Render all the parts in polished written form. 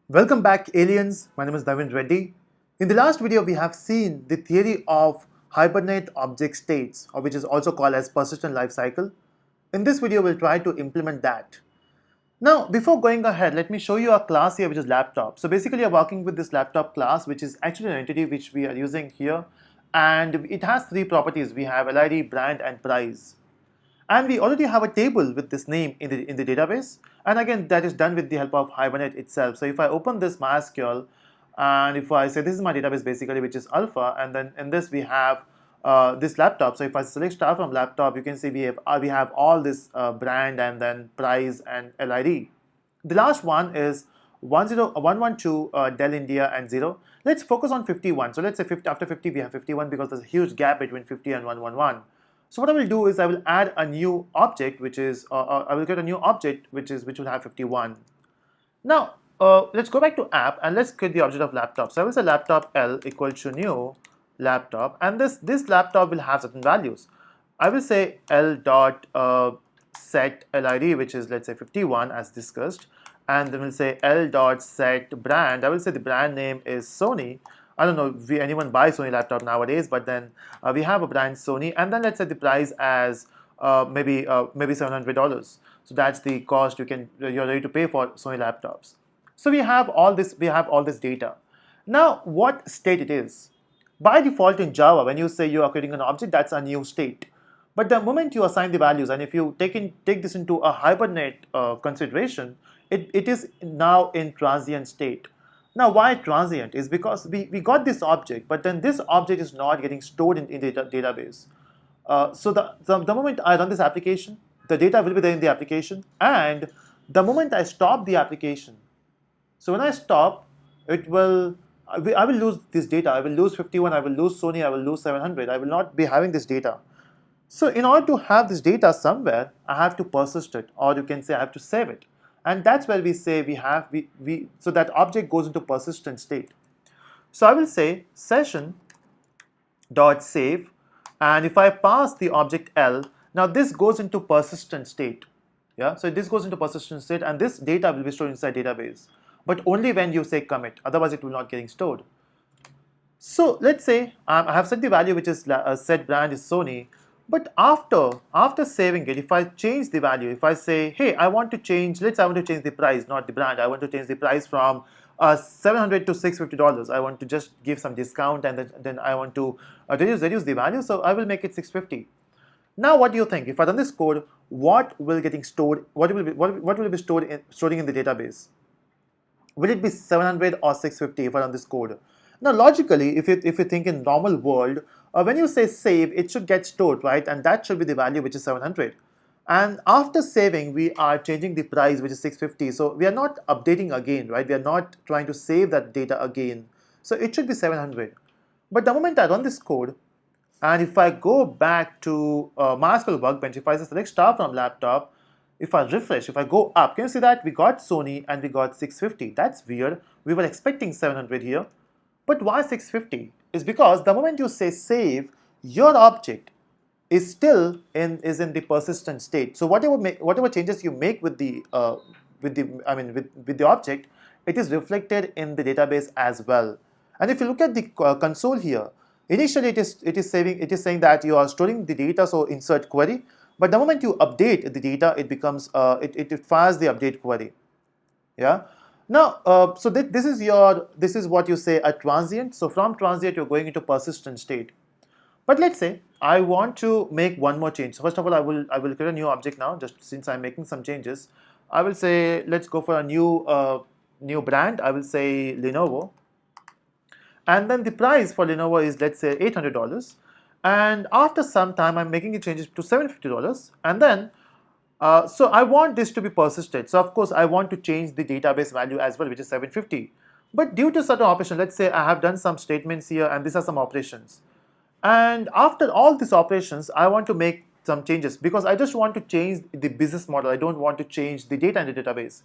Welcome back, aliens. My name is Navin Reddy. In the last video, we have seen the theory of Hibernate Object States, or which is also called as persistent life cycle. In this video, we'll try to implement that. Now, before going ahead, let me show you a class here, which is laptop. So basically, you're working with this laptop class, which is actually an entity which we are using here, and it has three properties. We have LID, brand, and price. And we already have a table with this name in the database. And again, that is done with the help of Hibernate itself. So if I open this MySQL, and if I say this is my database basically, which is alpha, and then in this we have this laptop. So if I select start from laptop, you can see we have all this brand and then price and LID. The last one is 112 Dell India and 0. Let's focus on 51. So let's say 50, after 50 we have 51 because there's a huge gap between 50 and 111. So what I will do is I will add a new object, which is I will get a new object which will have 51. Now let's go back to app and let's create the object of laptop. So I will say laptop L equal to new laptop, and this laptop will have certain values. I will say L dot set LID, which is let's say 51 as discussed, and then we'll say L dot set brand. I will say the brand name is Sony. I don't know if anyone buys Sony laptop nowadays, but then we have a brand Sony, and then let's set the price as maybe $700. So that's the cost you're ready to pay for Sony laptops. So we have all this data. Now what state it is? By default in Java, when you say you are creating an object, that's a new state. But the moment you assign the values, and if you take this into a Hibernate consideration, it is now in transient state. Now, why transient is because we got this object, but then this object is not getting stored in the database. So the moment I run this application, the data will be there in the application, and the moment I stop the application, so when I stop, I will lose this data. I will lose 51, I will lose Sony, I will lose 700. I will not be having this data. So in order to have this data somewhere, I have to persist it, or you can say I have to save it. And that's where we say so that object goes into persistent state. So I will say session dot save, and if I pass the object L, now this goes into persistent state. Yeah, so this goes into persistent state, and this data will be stored inside database, but only when you say commit, otherwise it will not getting stored. So let's say I have set the value, which is set brand is Sony. But after saving it, if I change the value, if I say, hey, I want to change the price, not the brand. I want to change the price from $700 to $650. I want to just give some discount, and then I want to reduce the value. So I will make it $650. Now, what do you think? If I run this code, what will getting stored? What will be storing in the database? Will it be 700 or 650 if I run this code? Now, logically, if you think in normal world, when you say save, it should get stored, right? And that should be the value, which is 700. And after saving, we are changing the price, which is 650. So we are not updating again, right? We are not trying to save that data again. So it should be 700. But the moment I run this code, and if I go back to MySQL Workbench, if I select start from laptop, if I refresh, if I go up, can you see that we got Sony and we got 650? That's weird. We were expecting 700 here. But why 650? Is because the moment you say save, your object is still in the persistent state. So whatever changes you make with the object, it is reflected in the database as well. And if you look at the console here, initially it is saying that you are storing the data, so insert query. But the moment you update the data, it becomes it fires the update query. Yeah. Now, so this is what you say a transient. So from transient, you're going into persistent state. But let's say I want to make one more change. So first of all, I will create a new object now. Just since I'm making some changes, I will say let's go for a new brand. I will say Lenovo, and then the price for Lenovo is let's say $800. And after some time, I'm making the changes to $750, and then so I want this to be persisted. So of course I want to change the database value as well, which is 750. But due to certain operation, let's say I have done some statements here, and these are some operations. And after all these operations, I want to make some changes because I just want to change the business model. I don't want to change the data in the database.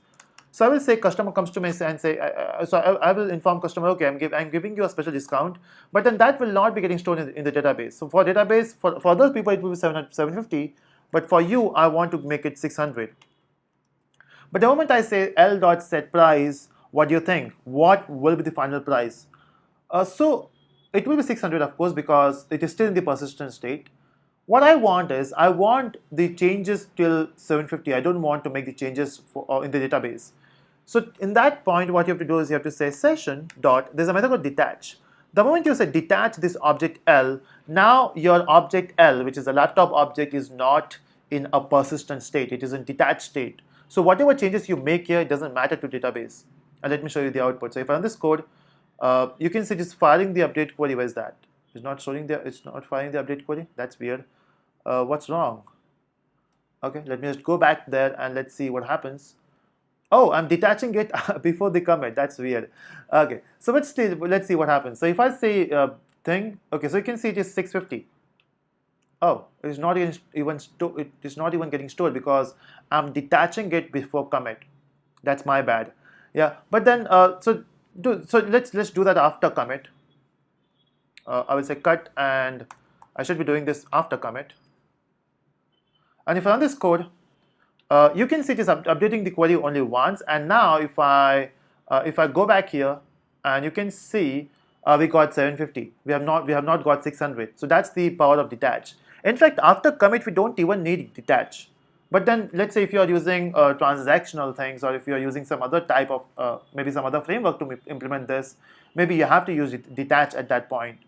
So I will say customer comes to me and say, I will inform customer, okay, I'm giving you a special discount, but then that will not be getting stored in the database. So for database, for other people, it will be 750. But for you, I want to make it 600. But the moment I say L.set price, What do you think? What will be the final price? So it will be 600, of course, because it is still in the persistent state. What I want is, I want the changes till 750. I don't want to make the changes in the database. So in that point, what you have to do is you have to say session dot, there's a method called detach. The moment you say detach this object L, now your object L, which is a laptop object, is not in a persistent state, it is in detached state. So whatever changes you make here, it doesn't matter to database. And let me show you the output. So if I run this code, you can see it's firing the update query. Where is that? It's not showing the, it's not firing the update query. That's weird. What's wrong? Okay, let me just go back there and let's see what happens. Oh, I'm detaching it before the commit. That's weird. Okay, so let's see what happens. So if I say thing, okay, so you can see it is 650. Oh, it's not it is not even getting stored because I'm detaching it before commit. That's my bad. Yeah, but then let's do that after commit. I will say cut, and I should be doing this after commit. And if I run this code, you can see it is updating the query only once. And now if I go back here, and you can see we got 750. We have not got 600. So that's the power of detach. In fact, after commit, we don't even need detach. But then let's say if you are using transactional things, or if you are using some other type of maybe some other framework to implement this, maybe you have to use detach at that point.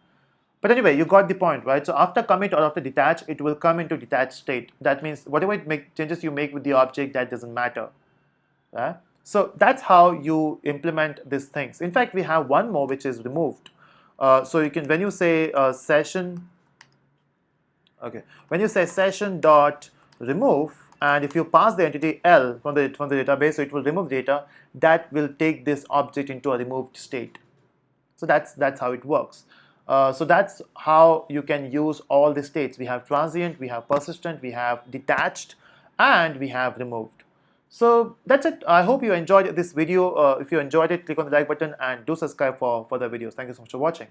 But anyway, you got the point, right? So after commit or after detach, it will come into detached state. That means whatever changes you make with the object, that doesn't matter. Right? So that's how you implement these things. In fact, we have one more which is removed. So you can, when you say session, okay, when you say session dot remove, and if you pass the entity L from the database, so it will remove data, that will take this object into a removed state. So that's how it works. So that's how you can use all the states. We have transient, we have persistent, we have detached, and we have removed. So that's it. I hope you enjoyed this video. If you enjoyed it, click on the like button and do subscribe for further videos. Thank you so much for watching.